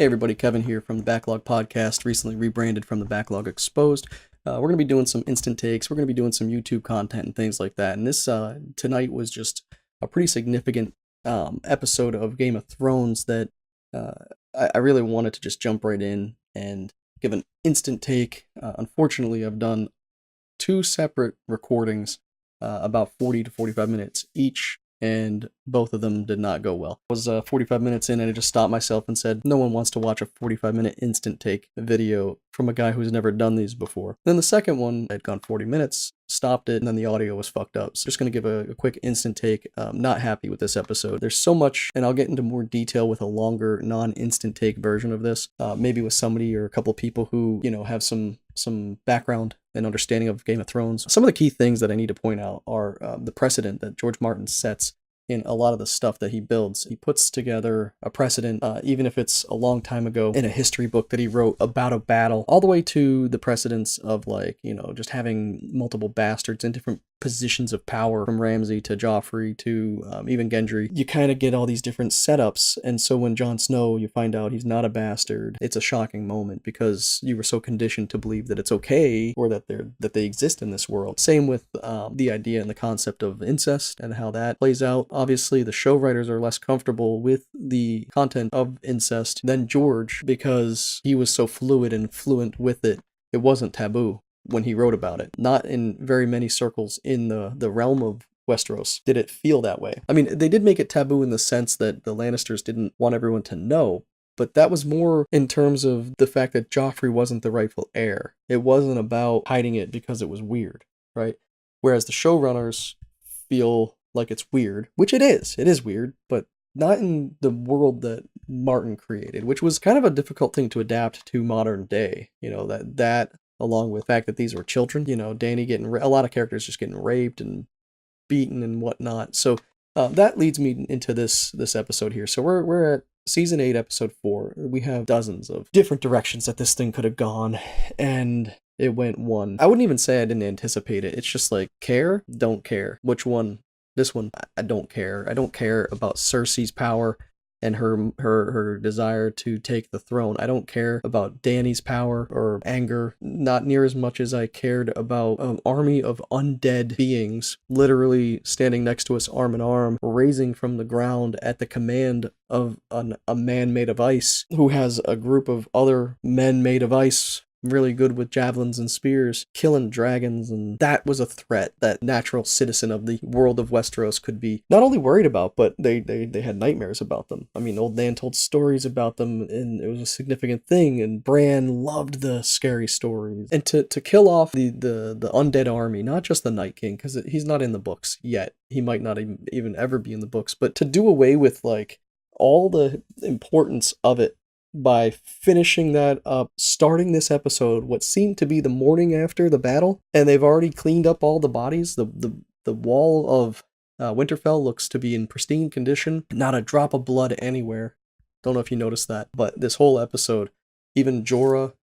Hey everybody, Kevin here from the Backlog Podcast, recently rebranded from the Backlog Exposed. We're going to be doing some instant takes, we're going to be doing some YouTube content and things like that, and this tonight was just a pretty significant episode of Game of Thrones that I really wanted to just jump right in and give an instant take. Unfortunately, I've done two separate recordings, about 40 to 45 minutes each, and both of them did not go well. I was 45 minutes in and I just stopped myself and said, no one wants to watch a 45-minute instant take video from a guy who's never done these before. Then the second one, I'd gone 40 minutes, stopped it, and then the audio was fucked up. So just going to give a quick instant take. Not happy with this episode. There's so much, and I'll get into more detail with a longer, non-instant take version of this, maybe with somebody or a couple people who, have some background and understanding of Game of Thrones. Some of the key things that I need to point out are the precedent that George Martin sets in a lot of the stuff that he builds. He puts together a precedent, even if it's a long time ago, in a history book that he wrote about a battle, all the way to the precedents of just having multiple bastards in different positions of power, from Ramsay to Joffrey to even Gendry. You kind of get all these different setups, and so when Jon Snow, you find out he's not a bastard, it's a shocking moment because you were so conditioned to believe that it's okay, or that they exist in this world. Same with the idea and the concept of incest and how that plays out. Obviously, the show writers are less comfortable with the content of incest than George because he was so fluid and fluent with it. It wasn't taboo when he wrote about it. Not in very many circles in the realm of Westeros did it feel that way. I mean, they did make it taboo in the sense that the Lannisters didn't want everyone to know, but that was more in terms of the fact that Joffrey wasn't the rightful heir. It wasn't about hiding it because it was weird, right? Whereas the showrunners feel like it's weird, which it is weird, but not in the world that Martin created, which was kind of a difficult thing to adapt to modern day. That along with the fact that these were children, Dany getting a lot of characters just getting raped and beaten and whatnot. So that leads me into this episode here. So we're at season 8, episode 4. We have dozens of different directions that this thing could have gone, and it went one. I wouldn't even say I didn't anticipate it. It's just like, care, don't care. Which one? This one, I don't care. I don't care about Cersei's power and her desire to take the throne. I don't care about Dany's power or anger, not near as much as I cared about an army of undead beings literally standing next to us arm in arm, raising from the ground at the command of a man made of ice who has a group of other men made of ice really good with javelins and spears, killing dragons, and that was a threat that natural citizen of the world of Westeros could be not only worried about, but they had nightmares about them. I mean, Old Nan told stories about them, and it was a significant thing, and Bran loved the scary stories. And to kill off the undead army, not just the Night King, because he's not in the books yet. He might not even ever be in the books, but to do away with, all the importance of it by finishing that up, starting this episode, what seemed to be the morning after the battle, and they've already cleaned up all the bodies. The wall of Winterfell looks to be in pristine condition. Not a drop of blood anywhere. Don't know if you noticed that, but this whole episode, even Jorah,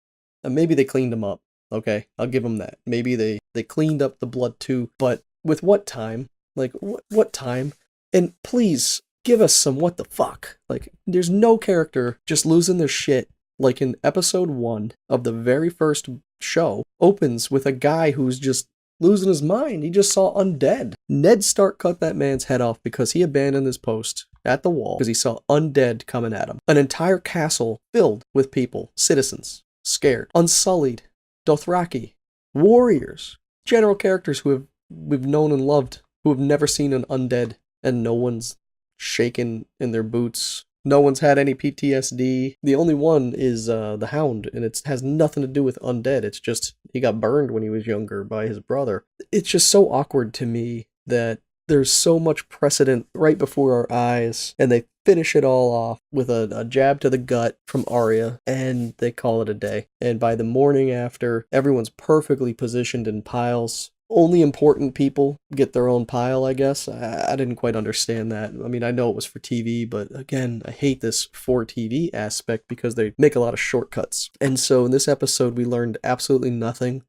maybe they cleaned him up. Okay, I'll give them that. Maybe they cleaned up the blood too, but with what time? What time? And please, give us some what the fuck. There's no character just losing their shit. Like in episode 1 of the very first show, opens with a guy who's just losing his mind. He just saw undead. Ned Stark cut that man's head off because he abandoned his post at the wall because he saw undead coming at him. An entire castle filled with people, citizens, scared, unsullied, Dothraki, warriors, general characters we've known and loved, who have never seen an undead, and no one's shaken in their boots. No one's had any PTSD. The only one is the Hound, and it has nothing to do with undead. It's just he got burned when he was younger by his brother. It's just so awkward to me that there's so much precedent right before our eyes, and they finish it all off with a jab to the gut from Arya, and they call it a day. And by the morning after, everyone's perfectly positioned in piles. Only important people get their own pile, I guess. I didn't quite understand that. I mean, I know it was for TV, but again, I hate this for TV aspect because they make a lot of shortcuts. And so in this episode, we learned absolutely nothing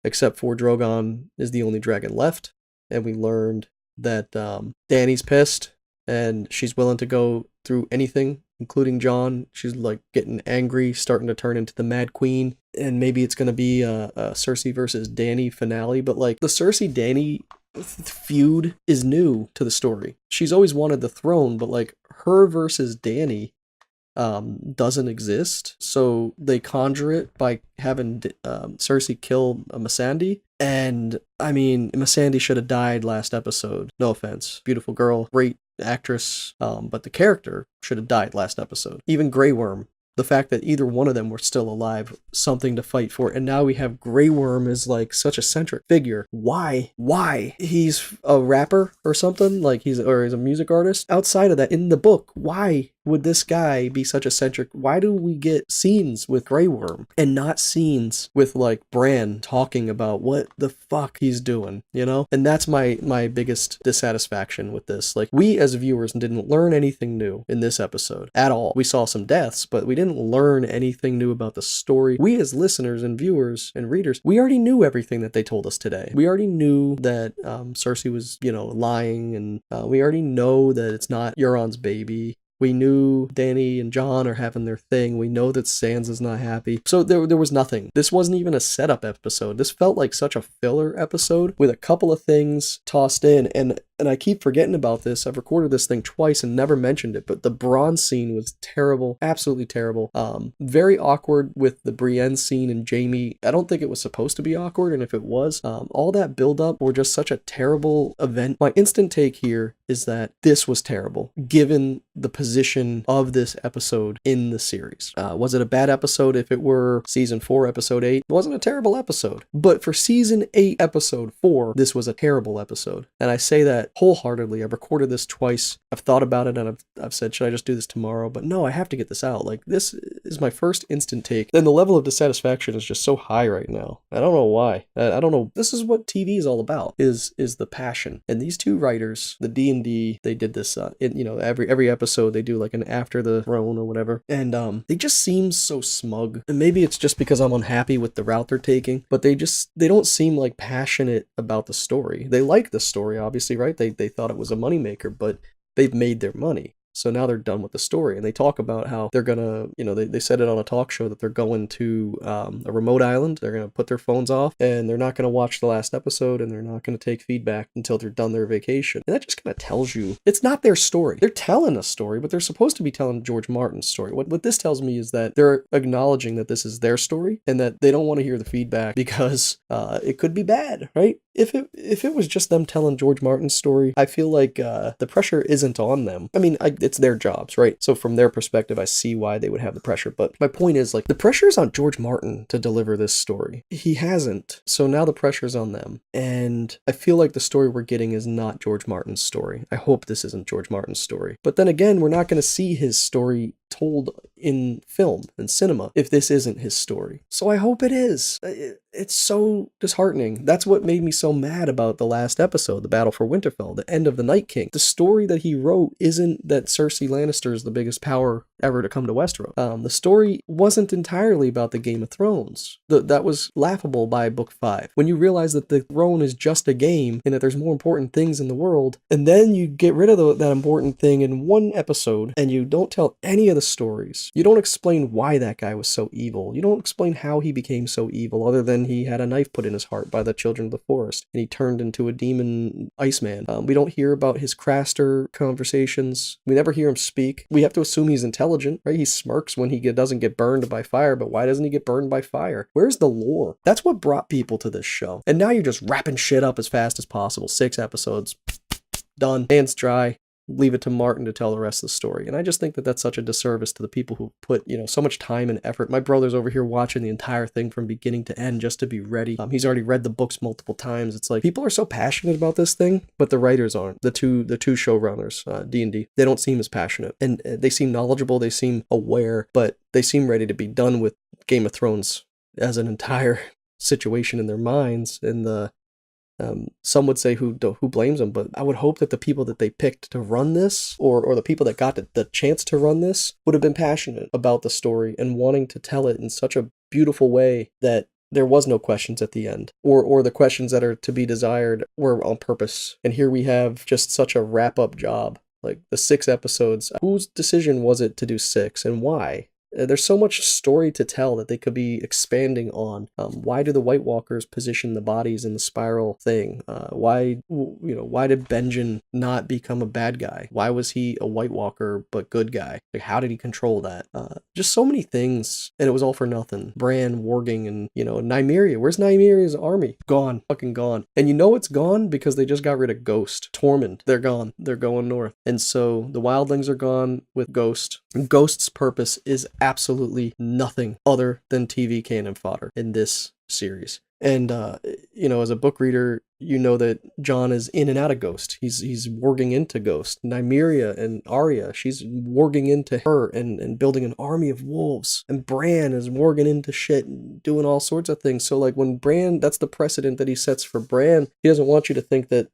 except for Drogon is the only dragon left. And we learned that Dany's pissed and she's willing to go through anything including Jon. She's like getting angry, starting to turn into the Mad Queen. And maybe it's going to be a Cersei versus Dany finale. But like the Cersei-Dany feud is new to the story. She's always wanted the throne, but like her versus Dany doesn't exist. So they conjure it by having Cersei kill Missandei. And I mean, Missandei should have died last episode. No offense. Beautiful girl, great actress, but the character should have died last episode. Even Grey Worm. The fact that either one of them were still alive, something to fight for. And now we have Grey Worm as like such a centric figure. Why? He's a rapper or something? Like he's a music artist? Outside of that, in the book, why would this guy be such a centric? Why do we get scenes with Grey Worm and not scenes with like Bran talking about what the fuck he's doing, you know? And that's my biggest dissatisfaction with this. Like, we as viewers didn't learn anything new in this episode at all. We saw some deaths, but we didn't learn anything new about the story. We as listeners and viewers and readers, we already knew everything that they told us today. We already knew that Cersei was, lying, and we already know that it's not Euron's baby. We knew Dany and Jon are having their thing. We know that Sansa's not happy. So there was nothing. This wasn't even a setup episode. This felt like such a filler episode with a couple of things tossed in. And I keep forgetting about this. I've recorded this thing twice and never mentioned it, but the Bronn scene was terrible. Absolutely terrible. Very awkward with the Brienne scene and Jaime. I don't think it was supposed to be awkward, and if it was, all that build-up were just such a terrible event. My instant take here is that this was terrible, given the position of this episode in the series. Was it a bad episode if it were season 4, episode 8? It wasn't a terrible episode. But for season 8, episode 4, this was a terrible episode. And I say that wholeheartedly. I've recorded this twice. I've thought about it, and I've said, should I just do this tomorrow? But no, I have to get this out. Like, this is my first instant take. And the level of dissatisfaction is just so high right now. I don't know why. I don't know. This is what TV is all about, is the passion. And these two writers, the D&D, they did this, every episode they do like an After the Throne or whatever. And they just seem so smug. And maybe it's just because I'm unhappy with the route they're taking, but they don't seem like passionate about the story. They like the story, obviously, right? They thought it was a moneymaker, but they've made their money. So now they're done with the story, and they talk about how they're gonna, they said it on a talk show that they're going to a remote island. They're gonna put their phones off, and they're not gonna watch the last episode, and they're not gonna take feedback until they're done their vacation. And that just kind of tells you it's not their story. They're telling a story, but they're supposed to be telling George Martin's story. What this tells me is that they're acknowledging that this is their story, and that they don't want to hear the feedback because it could be bad, right? If it was just them telling George Martin's story, I feel like the pressure isn't on them. I mean, it's their jobs, right? So from their perspective, I see why they would have the pressure. But my point is, like, the pressure is on George Martin to deliver this story. He hasn't. So now the pressure is on them. And I feel like the story we're getting is not George Martin's story. I hope this isn't George Martin's story. But then again, we're not going to see his story told in film and cinema if this isn't his story. So I hope it is. It's so disheartening. That's what made me so mad about the last episode, the Battle for Winterfell, the end of the Night King. The story that he wrote isn't that Cersei Lannister is the biggest power ever to come to Westeros. The story wasn't entirely about the Game of Thrones. That was laughable by book 5. When you realize that the throne is just a game and that there's more important things in the world, and then you get rid of that important thing in one episode, and you don't tell any of the stories. You don't explain why that guy was so evil. You don't explain how he became so evil, other than he had a knife put in his heart by the children of the forest, and he turned into a demon Iceman. We don't hear about his Craster conversations. We never hear him speak. We have to assume he's intelligent, right? He smirks when he doesn't get burned by fire, but why doesn't he get burned by fire? Where's the lore? That's what brought people to this show. And now you're just wrapping shit up as fast as possible. 6 episodes. Done. Hands dry. Leave it to Martin to tell the rest of the story. And I just think that that's such a disservice to the people who put, so much time and effort. My brother's over here watching the entire thing from beginning to end just to be ready. He's already read the books multiple times. It's like, people are so passionate about this thing, but the writers aren't. The two showrunners, D&D, they don't seem as passionate. And they seem knowledgeable, they seem aware, but they seem ready to be done with Game of Thrones as an entire situation in their minds. And some would say who blames them, but I would hope that the people that they picked to run this, or the people that got the chance to run this, would have been passionate about the story and wanting to tell it in such a beautiful way that there was no questions at the end, or the questions that are to be desired were on purpose. And here we have just such a wrap-up job Like the 6 episodes, whose decision was it to do 6 and why? There's so much story to tell that they could be expanding on. Why do the White Walkers position the bodies in the spiral thing? Why did Benjen not become a bad guy? Why was he a White Walker but good guy? Like, how did he control that? Just so many things, and it was all for nothing. Bran warging, and Nymeria. Where's Nymeria's army? Gone, fucking gone. And you know it's gone because they just got rid of Ghost, Tormund. They're gone. They're going north, and so the Wildlings are gone with Ghost. Ghost's purpose is absolutely nothing other than TV cannon fodder in this series. And as a book reader, you know that Jon is in and out of Ghost. He's warging into Ghost. Nymeria and Arya, she's warging into her and building an army of wolves. And Bran is warging into shit and doing all sorts of things. So like when Bran, that's the precedent that he sets for Bran. He doesn't want you to think that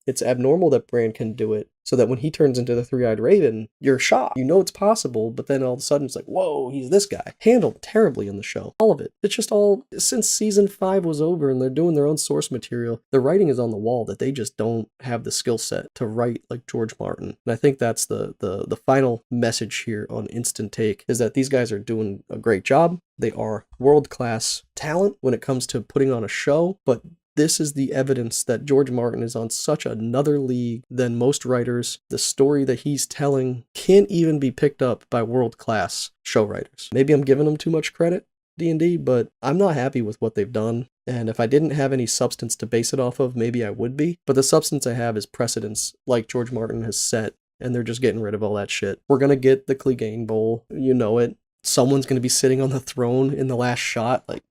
it's abnormal that Bran can do it, so that when he turns into the Three-Eyed Raven, you're shocked. You know it's possible, but then all of a sudden it's like, whoa, he's this guy. Handled terribly in the show. All of it. It's just all, since season 5 was over and they're doing their own source material, the writing is on the wall that they just don't have the skill set to write like George Martin. And I think that's the final message here on Instant Take, is that these guys are doing a great job. They are world-class talent when it comes to putting on a show, but this is the evidence that George Martin is on such another league than most writers. The story that he's telling can't even be picked up by world-class show writers. Maybe I'm giving them too much credit, D&D, but I'm not happy with what they've done. And if I didn't have any substance to base it off of, maybe I would be. But the substance I have is precedents like George Martin has set, and they're just getting rid of all that shit. We're going to get the Clegane Bowl. You know it. Someone's going to be sitting on the throne in the last shot. Like,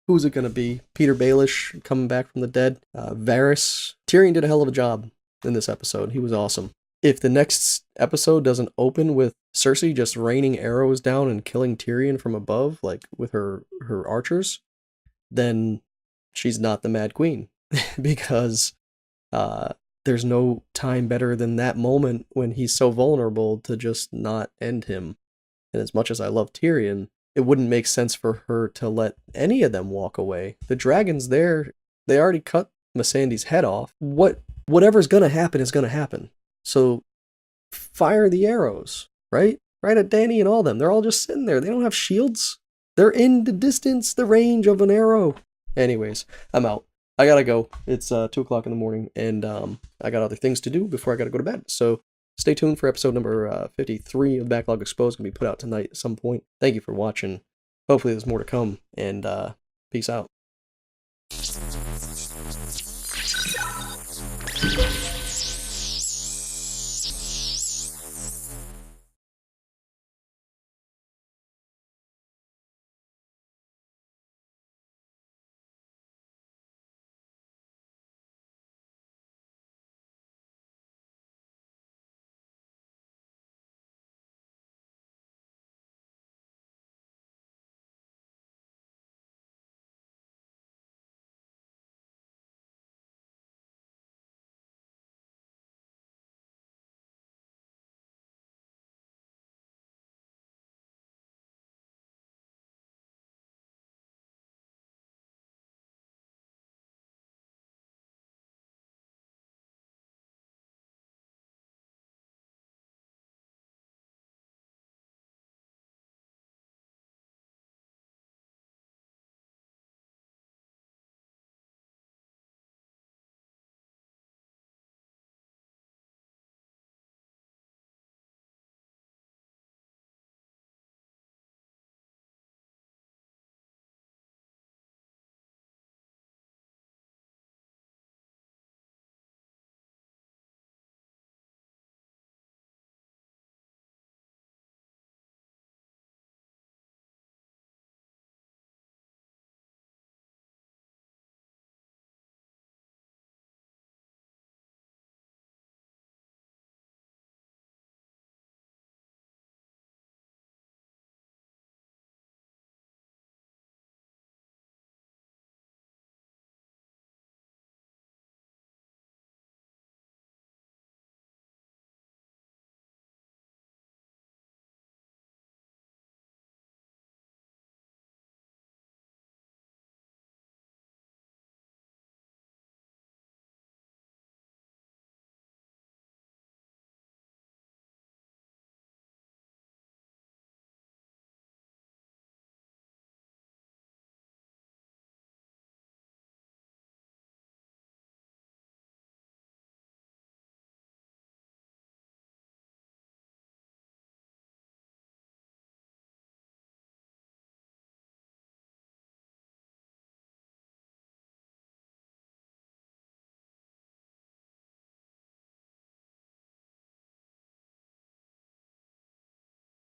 who's it going to be? Peter Baelish coming back from the dead? Varys? Tyrion did a hell of a job in this episode. He was awesome. If the next episode doesn't open with Cersei just raining arrows down and killing Tyrion from above, like with her archers, then she's not the Mad Queen. Because there's no time better than that moment when he's so vulnerable to just not end him. And as much as I love Tyrion, it wouldn't make sense for her to let any of them walk away. The dragon's there. They already cut Missandei's head off. Whatever's going to happen is going to happen. So fire the arrows, right? Right at Dany and all them. They're all just sitting there. They don't have shields. They're in the distance, the range of an arrow. Anyways, I'm out. I gotta go. It's 2 o'clock in the morning, and I got other things to do before I gotta go to bed. So stay tuned for episode number 53 of Backlog Exposed. Gonna be put out tonight at some point. Thank you for watching. Hopefully there's more to come, and peace out.